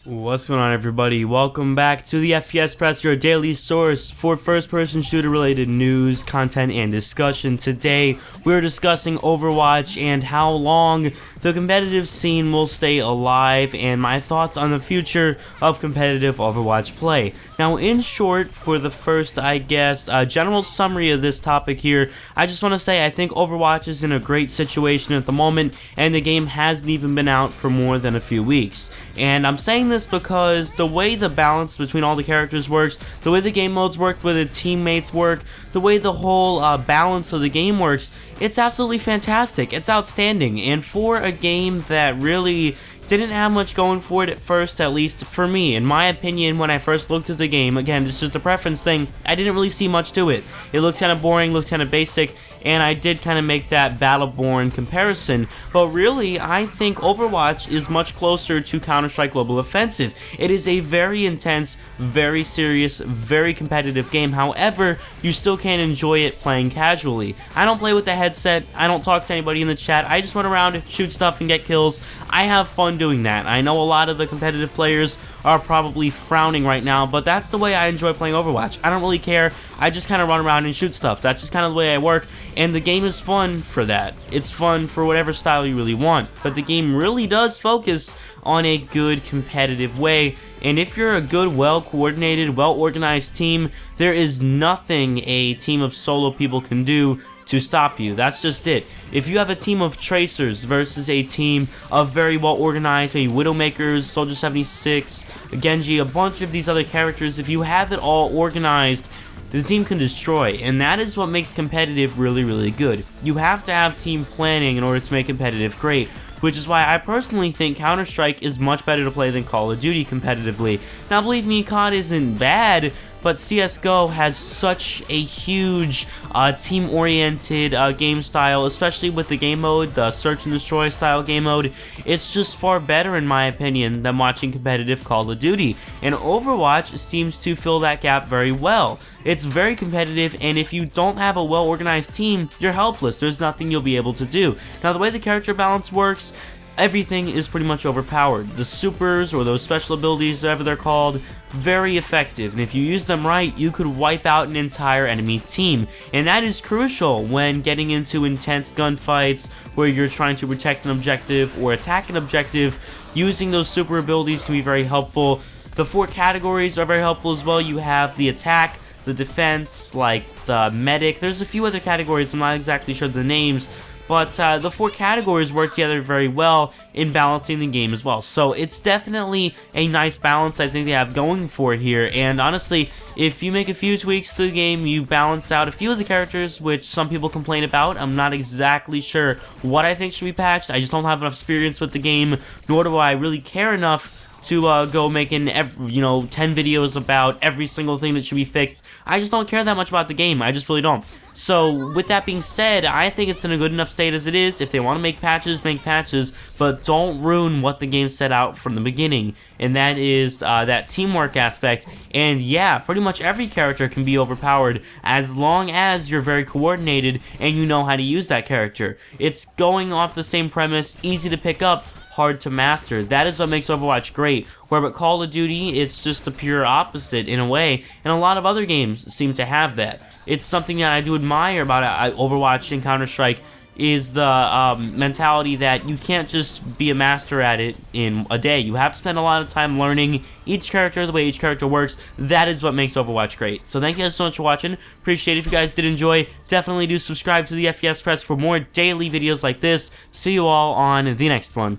What's going on, everybody? Welcome back to the FPSPress, your daily source for first-person shooter-related news, content, and discussion. Today, we're discussing Overwatch and how long the competitive scene will stay alive, and my thoughts on the future of competitive Overwatch play. Now, in short, for the first, general summary of this topic here, I just want to say I think Overwatch is in a great situation at the moment, and the game hasn't even been out for more than a few weeks. And I'm saying this because the way the balance between all the characters works, the way the game modes work, the way the teammates work, the way the whole balance of the game works, it's absolutely fantastic. It's outstanding. And for a game that really didn't have much going for it at first, at least for me, in my opinion, when I first looked at the game, again, it's just a preference thing, I didn't really see much to it. It looked kind of boring, looked kind of basic, and I did kind of make that Battleborn comparison, but really, I think Overwatch is much closer to Counter-Strike Global Offensive. It is a very intense, very serious, very competitive game. However, you still can enjoy it playing casually. I don't play with the headset, I don't talk to anybody in the chat, I just run around, shoot stuff, and get kills. I have fun doing that. I know a lot of the competitive players are probably frowning right now, but that's the way I enjoy playing Overwatch. I don't really care, I just kind of run around and shoot stuff. That's just kind of the way I work, and the game is fun for that. It's fun for whatever style you really want, but the game really does focus on a good competitive way, and if you're a good, well-coordinated, well-organized team, there is nothing a team of solo people can do to stop you. That's just it. If you have a team of Tracers versus a team of very well organized, maybe Widowmakers, Soldier 76, Genji, a bunch of these other characters, if you have it all organized, the team can destroy, and that is what makes competitive really, really good. You have to have team planning in order to make competitive great, which is why I personally think Counter-Strike is much better to play than Call of Duty competitively. Now, believe me, COD isn't bad, but CSGO has such a huge team-oriented game style, especially with the game mode, the Search and Destroy style game mode. It's just far better, in my opinion, than watching competitive Call of Duty. And Overwatch seems to fill that gap very well. It's very competitive, and if you don't have a well-organized team, you're helpless. There's nothing you'll be able to do. Now, the way the character balance works, everything is pretty much overpowered. The supers, or those special abilities, whatever they're called, very effective, and if you use them right, you could wipe out an entire enemy team, and that is crucial when getting into intense gunfights where you're trying to protect an objective or attack an objective. Using those super abilities can be very helpful. The 4 categories are very helpful as well. You have the attack, the defense, like the medic. There's a few other categories, I'm not exactly sure the names, but the 4 categories work together very well in balancing the game as well. So it's definitely a nice balance I think they have going for it here. And honestly, if you make a few tweaks to the game, you balance out a few of the characters, which some people complain about. I'm not exactly sure what I think should be patched. I just don't have enough experience with the game, nor do I really care enough to go making 10 videos about every single thing that should be fixed. I just don't care that much about the game. I just really don't. So with that being said, I think it's in a good enough state as it is. If they want to make patches, but don't ruin what the game set out from the beginning, and that is that teamwork aspect. And yeah, pretty much every character can be overpowered as long as you're very coordinated and you know how to use that character. It's going off the same premise, easy to pick up, hard to master. That is what makes Overwatch great, where with Call of Duty, it's just the pure opposite in a way, and a lot of other games seem to have that. It's something that I do admire about Overwatch and Counter-Strike, is the mentality that you can't just be a master at it in a day. You have to spend a lot of time learning each character, the way each character works. That is what makes Overwatch great. So thank you guys so much for watching. Appreciate it. If you guys did enjoy, definitely do subscribe to the FPSPress for more daily videos like this. See you all on the next one.